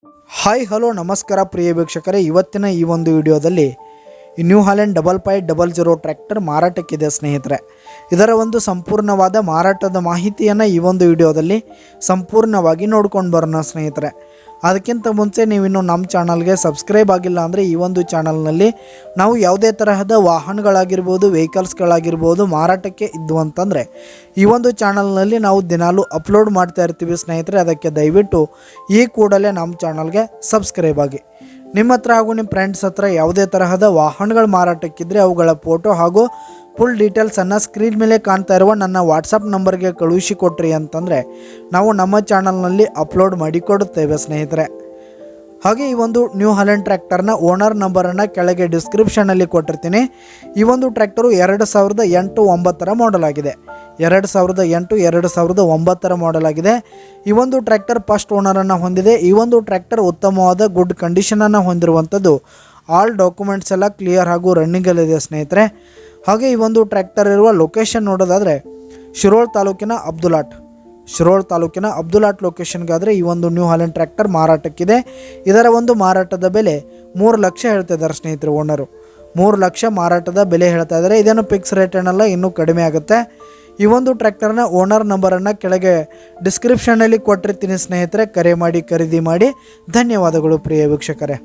Hi hello ನಮಸ್ಕಾರ ಪ್ರಿಯ ವೀಕ್ಷಕರೇ, ಇವತ್ತಿನ ಈ ಒಂದು ವಿಡಿಯೋದಲ್ಲಿ ನ್ಯೂ ಹಾಲೆಂಡ್ 5500 ಟ್ರ್ಯಾಕ್ಟರ್ ಮಾರಾಟಕ್ಕಿದೆ ಸ್ನೇಹಿತರೆ. ಇದರ ಒಂದು ಸಂಪೂರ್ಣವಾದ ಮಾರಾಟದ ಮಾಹಿತಿಯನ್ನು ಈ ಒಂದು ವಿಡಿಯೋದಲ್ಲಿ ಸಂಪೂರ್ಣವಾಗಿ ನೋಡ್ಕೊಂಡು ಬರೋಣ ಸ್ನೇಹಿತರೆ. ಅದಕ್ಕಿಂತ ಮುಂಚೆ ನೀವಿನ್ನು ನಮ್ಮ ಚಾನಲ್ಗೆ ಸಬ್ಸ್ಕ್ರೈಬ್ ಆಗಿಲ್ಲ ಅಂದರೆ ಈ ಒಂದು ಚಾನಲ್ನಲ್ಲಿ ನಾವು ಯಾವುದೇ ತರಹದ ವಾಹನಗಳಾಗಿರ್ಬೋದು, ವೆಹಿಕಲ್ಸ್ಗಳಾಗಿರ್ಬೋದು ಮಾರಾಟಕ್ಕೆ ಇದ್ದು ಅಂತಂದರೆ ಈ ಒಂದು ಚಾನಲ್ನಲ್ಲಿ ನಾವು ದಿನಾಲೂ ಅಪ್ಲೋಡ್ ಮಾಡ್ತಾ ಇರ್ತೀವಿ ಸ್ನೇಹಿತರೆ. ಅದಕ್ಕೆ ದಯವಿಟ್ಟು ಈ ಕೂಡಲೇ ನಮ್ಮ ಚಾನಲ್ಗೆ ಸಬ್ಸ್ಕ್ರೈಬ್ ಆಗಿ. ನಿಮ್ಮ ಹತ್ರ ಹಾಗೂ ನಿಮ್ಮ ಫ್ರೆಂಡ್ಸ್ ಹತ್ರ ಯಾವುದೇ ತರಹದ ವಾಹನಗಳು ಮಾರಾಟಕ್ಕಿದ್ದರೆ ಅವುಗಳ ಫೋಟೋ ಹಾಗೂ ಫುಲ್ ಡೀಟೇಲ್ಸನ್ನು ಸ್ಕ್ರೀನ್ ಮೇಲೆ ಕಾಣ್ತಾ ಇರುವ ನನ್ನ ವಾಟ್ಸಪ್ ನಂಬರ್ಗೆ ಕಳುಹಿಸಿ ಕೊಟ್ರಿ ಅಂತಂದರೆ ನಾವು ನಮ್ಮ ಚಾನಲ್ನಲ್ಲಿ ಅಪ್ಲೋಡ್ ಮಾಡಿಕೊಡುತ್ತೇವೆ ಸ್ನೇಹಿತರೆ. ಹಾಗೆ ಈ ಒಂದು ನ್ಯೂ ಹಾಲೆಂಡ್ ಟ್ರ್ಯಾಕ್ಟರ್ನ ಓನರ್ ನಂಬರನ್ನು ಕೆಳಗೆ ಡಿಸ್ಕ್ರಿಪ್ಷನಲ್ಲಿ ಕೊಟ್ಟಿರ್ತೀನಿ. ಈ ಒಂದು ಟ್ರ್ಯಾಕ್ಟರು 2008-9 ಮಾಡೆಲ್ ಆಗಿದೆ. 2008-2009 ಮಾಡೆಲ್ ಆಗಿದೆ. ಈ ಒಂದು ಟ್ರ್ಯಾಕ್ಟರ್ ಫಸ್ಟ್ ಓನರನ್ನು ಹೊಂದಿದೆ. ಈ ಒಂದು ಟ್ರ್ಯಾಕ್ಟರ್ ಉತ್ತಮವಾದ ಗುಡ್ ಕಂಡೀಷನನ್ನು ಹೊಂದಿರುವಂಥದ್ದು. ಆಲ್ ಡಾಕ್ಯುಮೆಂಟ್ಸ್ ಎಲ್ಲ ಕ್ಲಿಯರ್ ಹಾಗೂ ರನ್ನಿಂಗಲ್ಲಿದೆ ಸ್ನೇಹಿತರೆ. ಹಾಗೆ ಈ ಒಂದು ಟ್ರ್ಯಾಕ್ಟರ್ ಇರುವ ಲೊಕೇಶನ್ ನೋಡೋದಾದರೆ ಶಿರೋಳ್ ತಾಲೂಕಿನ ಅಬ್ದುಲಾಟ್ ಲೊಕೇಶನ್ಗಾದರೆ ಈ ಒಂದು ನ್ಯೂ ಹಾಲೆಂಡ್ ಟ್ರ್ಯಾಕ್ಟರ್ ಮಾರಾಟಕ್ಕಿದೆ. ಇದರ ಒಂದು ಮಾರಾಟದ ಬೆಲೆ 3 ಲಕ್ಷ ಹೇಳ್ತಾ ಇದ್ದಾರೆ ಸ್ನೇಹಿತರು. ಓನರು 3 ಲಕ್ಷ ಮಾರಾಟದ ಬೆಲೆ ಹೇಳ್ತಾ ಇದ್ದಾರೆ. ಇದೇನು ಫಿಕ್ಸ್ ರೇಟ್ ಏನಲ್ಲ, ಇನ್ನೂ ಕಡಿಮೆ ಆಗುತ್ತೆ. ಈ ಒಂದು ಟ್ರ್ಯಾಕ್ಟರ್ನ ಓನರ್ ನಂಬರನ್ನು ಕೆಳಗೆ ಡಿಸ್ಕ್ರಿಪ್ಷನ್ನಲ್ಲಿ ಕೊಟ್ಟಿರ್ತೀನಿ ಸ್ನೇಹಿತರೆ. ಕರೆ ಮಾಡಿ ಖರೀದಿ ಮಾಡಿ. ಧನ್ಯವಾದಗಳು ಪ್ರಿಯ ವೀಕ್ಷಕರೇ.